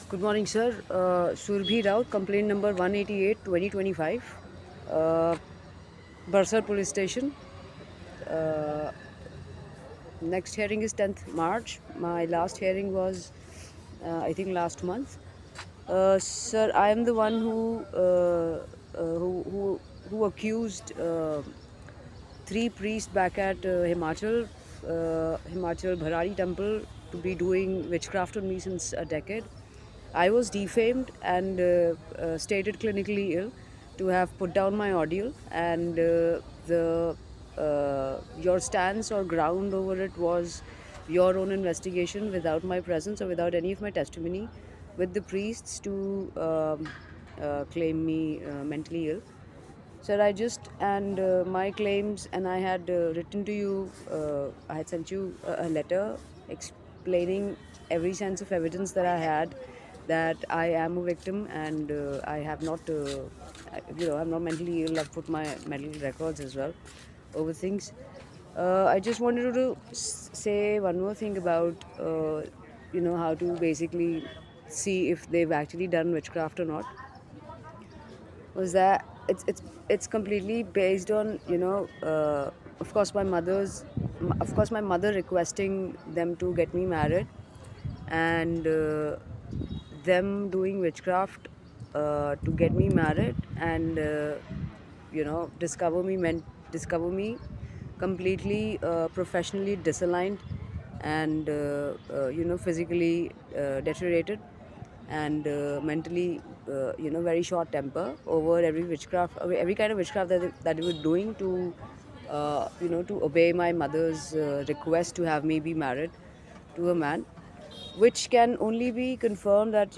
Good morning, sir. Surbhi Rao, complaint number 188 2025. Uh, Bursar Police Station. Uh, Next hearing is 10th March. My last hearing was, I think, last month. Sir, I am the one who accused three priests back at Himachal Bharani temple to be doing witchcraft on me since a decade. I was defamed and stated clinically ill to have put down my audio, and the your stance or ground over it was your own investigation without my presence or without any of my testimony with the priests to claim me mentally ill. Sir, I just and my claims, and I had written to you. I had sent you a letter explaining every sense of evidence that I had that I am a victim, and I have not, I'm not mentally ill. I've put my medical records as well over things. I just wanted to say one more thing about, how to basically see if they've actually done witchcraft or not. Was that it's completely based on of course my mother requesting them to get me married, and them doing witchcraft to get me married, and discover me completely professionally disaligned, and physically deteriorated, and mentally very short temper over every kind of witchcraft that they were doing to to obey my mother's request to have me be married to a man, which can only be confirmed that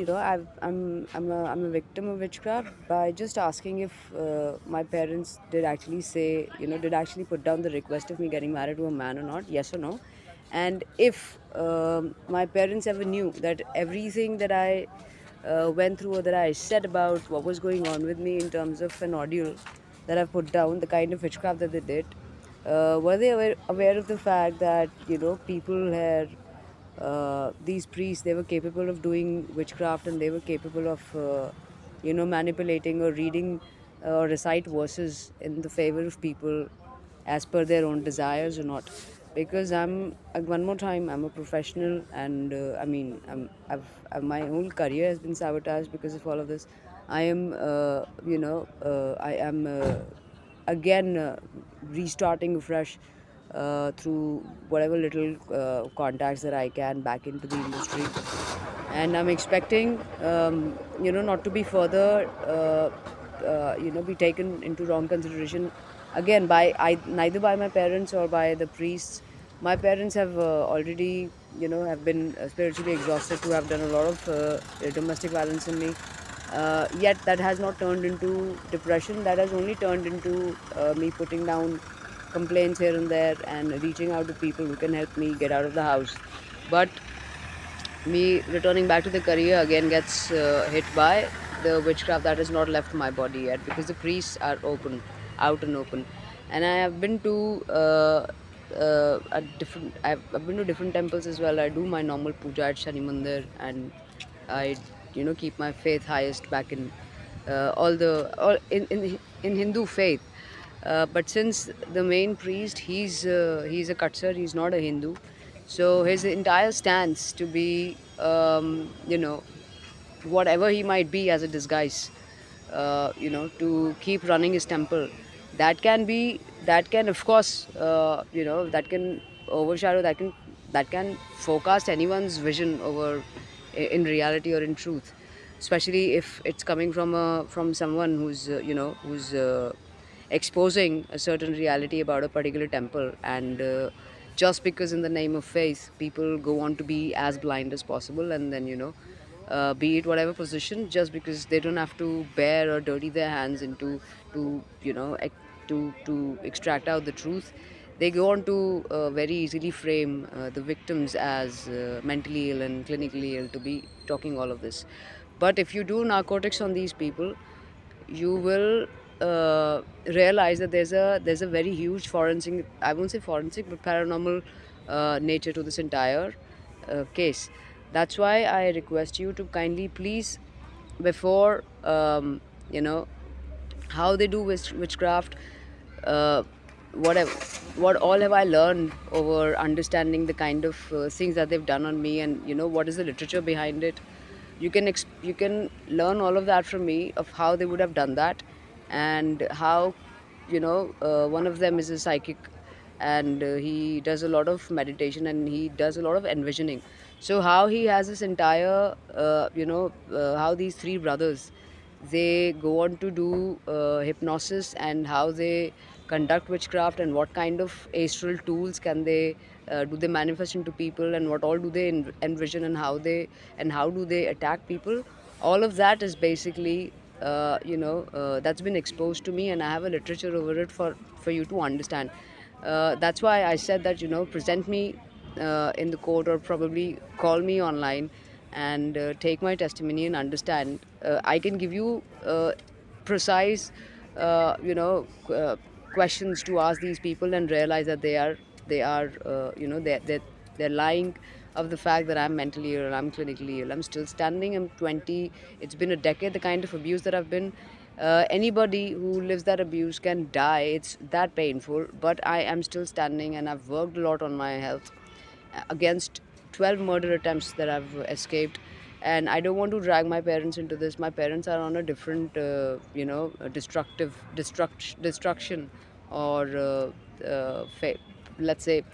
I'm a victim of witchcraft by just asking if my parents did actually say, did actually put down the request of me getting married to a man or not, yes or no. And if my parents ever knew that everything that I went through, or that I said about what was going on with me in terms of an audio that I've put down, the kind of witchcraft that they did, were they aware of the fact that people had these priests, they were capable of doing witchcraft, and they were capable of manipulating or reading or recite verses in the favor of people as per their own desires or not. Because one more time, I'm a professional, and my whole career has been sabotaged because of all of this. I am I am again restarting afresh through whatever little contacts that I can back into the industry. And I'm expecting, not to be further, be taken into wrong consideration again neither by my parents or by the priests. My parents have already, have been spiritually exhausted to have done a lot of domestic violence in me. Yet that has not turned into depression. That has only turned into me putting down complaints here and there and reaching out to people who can help me get out of the house. But me returning back to the career again gets hit by the witchcraft that has not left my body yet, because the priests are out and open. And I have been to I've been to different temples as well. I do my normal puja at Shani Mandir, and I keep my faith highest back in all in Hindu faith. But since the main priest, he's a Katsar, he's not a Hindu, so his entire stance to be, whatever he might be as a disguise, to keep running his temple, that can of course, that can overshadow, that can forecast anyone's vision over in reality or in truth, especially if it's coming from someone who's exposing a certain reality about a particular temple. And just because in the name of faith people go on to be as blind as possible, and then be it whatever position, just because they don't have to bear or dirty their hands into to to extract out the truth, they go on to very easily frame the victims as mentally ill and clinically ill to be talking all of this. But if you do narcotics on these people, you will realize that there's a very huge forensic, I won't say forensic, but paranormal nature to this entire case. That's why I request you to kindly please, before you know how they do witchcraft, uh, whatever, what all have I learned over understanding the kind of things that they've done on me, and what is the literature behind it. You can learn all of that from me, of how they would have done that, and how, one of them is a psychic, and he does a lot of meditation, and he does a lot of envisioning. So how he has this entire, how these three brothers, they go on to do hypnosis, and how they conduct witchcraft, and what kind of astral tools can they do they manifest into people, and what all do they envision, and how do they attack people. All of that is basically, that's been exposed to me, and I have a literature over it for you to understand. That's why I said that, present me in the court, or probably call me online, and take my testimony and understand. I can give you precise, questions to ask these people, and realize that they're lying of the fact that I'm mentally ill, I'm clinically ill. I'm still standing. I'm 20. It's been a decade. The kind of abuse that I've been, anybody who lives that abuse can die. It's that painful, but I am still standing, and I've worked a lot on my health against 12 murder attempts that I've escaped. And I don't want to drag my parents into this. My parents are on a different, destruction, or let's say,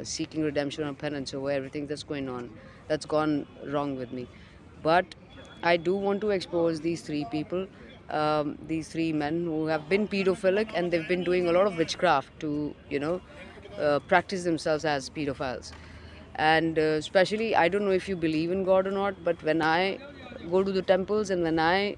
seeking redemption or penance over everything that's going on, that's gone wrong with me. But I do want to expose these three people, these three men who have been pedophilic, and they've been doing a lot of witchcraft to, practice themselves as pedophiles. And especially, I don't know if you believe in God or not, but when I go to the temples, and when I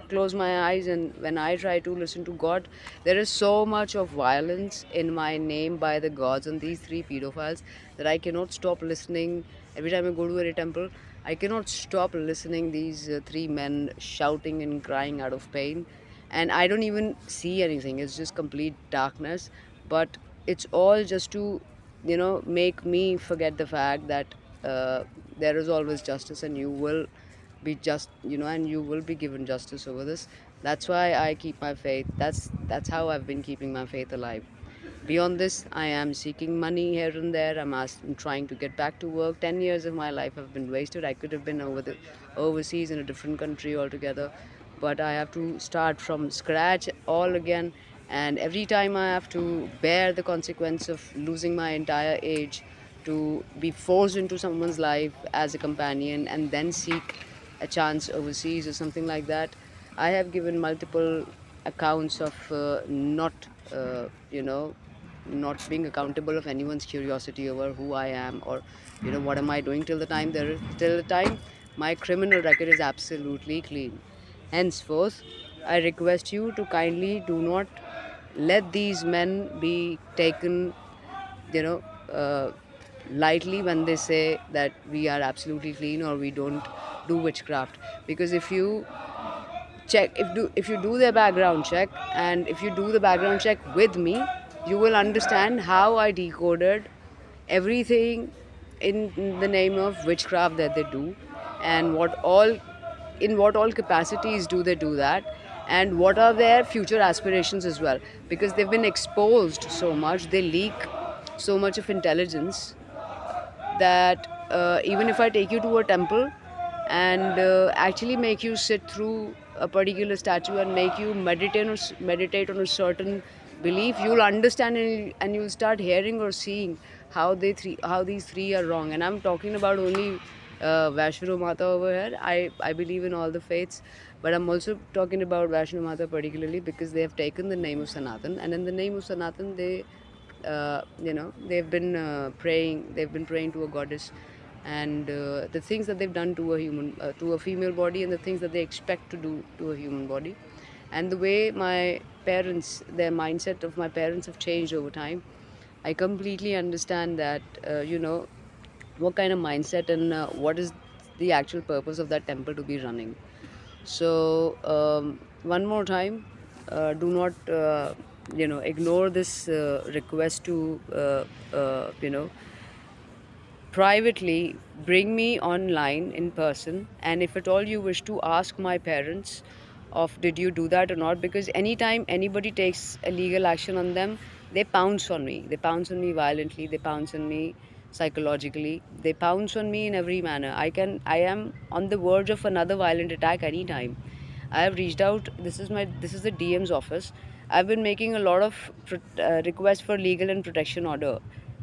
close my eyes, and when I try to listen to God, there is so much of violence in my name by the gods and these three pedophiles, that I cannot stop listening. Every time I go to any temple, I cannot stop listening these three men shouting and crying out of pain, and I don't even see anything. It's just complete darkness. But it's all just to, make me forget the fact that there is always justice, and you will be just, and you will be given justice over this. That's why I keep my faith. That's how I've been keeping my faith alive. Beyond this, I am seeking money here and there. I'm trying to get back to work. 10 years of my life have been wasted. I could have been overseas in a different country altogether. But I have to start from scratch all again. And every time I have to bear the consequence of losing my entire age, to be forced into someone's life as a companion, and then seek a chance overseas or something like that. I have given multiple accounts of not being accountable of anyone's curiosity over who I am, or what am I doing till the time my criminal record is absolutely clean. Henceforth, I request you to kindly do not let these men be taken, you know, uh, lightly when they say that we are absolutely clean, or we don't do witchcraft. Because if you do their background check, and if you do the background check with me, you will understand how I decoded everything in the name of witchcraft that they do, and what all capacities do they do that, and what are their future aspirations as well. Because they've been exposed so much, they leak so much of intelligence, that even if I take you to a temple, and actually make you sit through a particular statue, and make you meditate on a certain belief, you'll understand, and you'll start hearing or seeing how these three are wrong. And I'm talking about only Vaishno Mata over here. I believe in all the faiths, but I'm also talking about Vaishno Mata particularly, because they have taken the name of Sanatan, and in the name of Sanatan, they've been praying to a goddess, and the things that they've done to a female body, and the things that they expect to do to a human body, and the way their mindset of my parents have changed over time. I completely understand that, what kind of mindset, and what is the actual purpose of that temple to be running. So, one more time, do not, ignore this request to, privately bring me online in person, and if at all you wish to ask my parents of did you do that or not, because anytime anybody takes a legal action on them, they pounce on me, they pounce on me violently, they pounce on me psychologically, they pounce on me in every manner. I am on the verge of another violent attack anytime. I have reached out. This is the DM's office. I've been making a lot of requests for legal and protection order,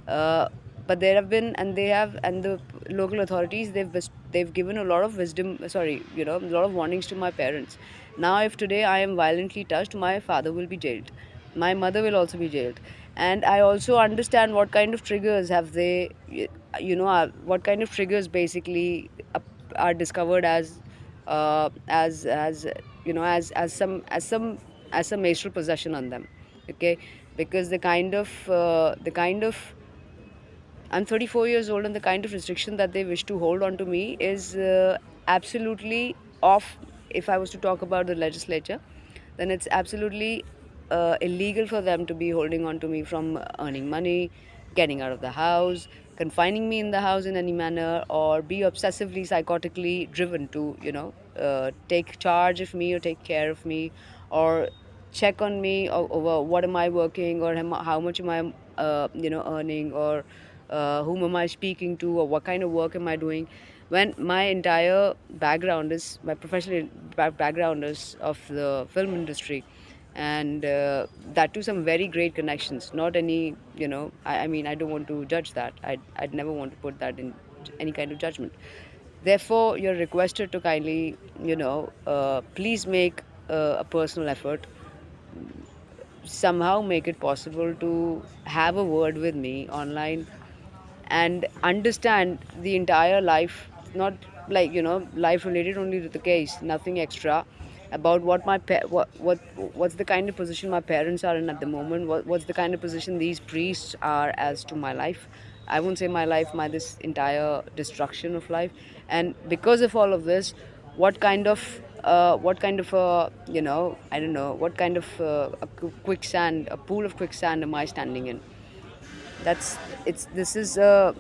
uh, but there have been, and they have, and the local authorities, they've given a lot of wisdom. Sorry, a lot of warnings to my parents. Now, if today I am violently touched, my father will be jailed. My mother will also be jailed, and I also understand what kind of triggers have they, what kind of triggers basically are discovered as as some astral possession on them. Okay, because the kind of I'm 34 years old, and the kind of restriction that they wish to hold on to me is absolutely off. If I was to talk about the legislature, then it's absolutely illegal for them to be holding on to me from earning money, getting out of the house, confining me in the house in any manner, or be obsessively, psychotically driven to, take charge of me or take care of me, or check on me over what am I working, or how much am I, earning, or whom am I speaking to, or what kind of work am I doing. When my entire background is my professional background is of the film industry, and that too some very great connections. Not any, I mean, I don't want to judge that. I'd never want to put that in any kind of judgment. Therefore, you're requested to kindly, please make a personal effort, somehow make it possible to have a word with me online and understand the entire life, not like, life related only to the case, nothing extra, about what's the kind of position my parents are in at the moment, what's the kind of position these priests are as to my life. I won't say my life, my this entire destruction of life. And because of all of this, what kind of I don't know, what kind of quicksand, a pool of quicksand am I standing in. That's it's this is the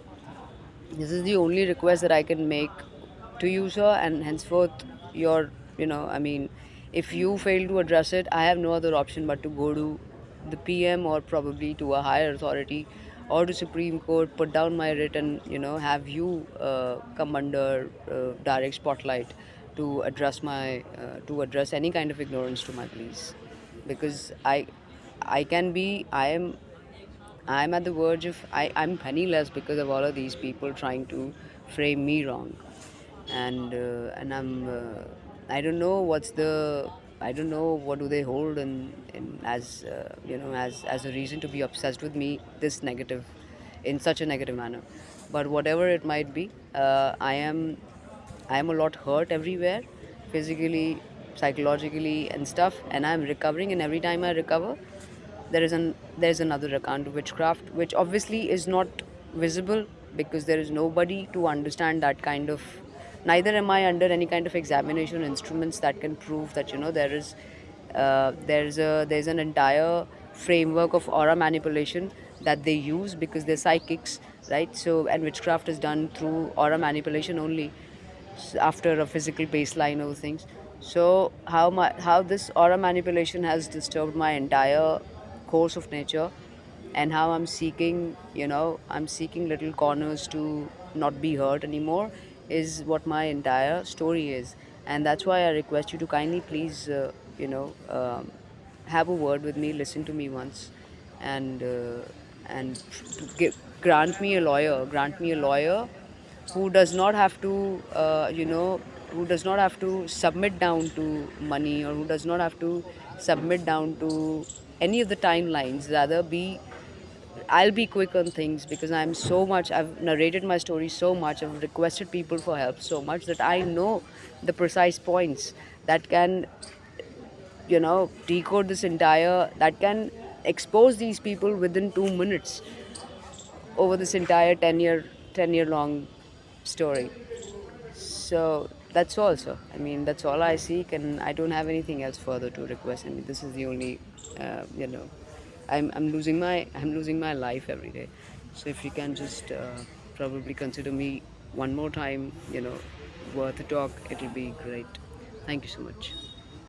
only request that I can make to you, sir, and henceforth, your, I mean, if you fail to address it, I have no other option but to go to the PM, or probably to a higher authority, or to Supreme Court, put down my writ, and, have you come under direct spotlight to address any kind of ignorance to my pleas, because I'm at the verge of, I'm penniless because of all of these people trying to frame me wrong, and I don't know I don't know what do they hold in as, as a reason to be obsessed with me this negative, in such a negative manner. But whatever it might be, I am a lot hurt everywhere, physically, psychologically, and stuff, and I'm recovering. And every time I recover, there's another account of witchcraft, which obviously is not visible, because there is nobody to understand that kind of. Neither am I under any kind of examination instruments that can prove that, there's an entire framework of aura manipulation that they use, because they're psychics, right? So, and witchcraft is done through aura manipulation only, after a physical baseline of things. So how this aura manipulation has disturbed my entire course of nature, and how I'm seeking little corners to not be hurt anymore, is what my entire story is. And that's why I request you to kindly please, have a word with me, listen to me once, and to grant me a lawyer who does not have to, who does not have to submit down to money, or who does not have to submit down to any of the timelines. Rather, I'll be quick on things, because I've narrated my story so much, I've requested people for help so much, that I know the precise points that can, decode this entire, that can expose these people within 2 minutes over this entire 10-year long story. So that's all, sir. I mean, that's all I seek, and I don't have anything else further to request. I mean, this is the only, you know, I'm losing my life every day. So if you can just probably consider me one more time, worth a talk, it'll be great. Thank you so much.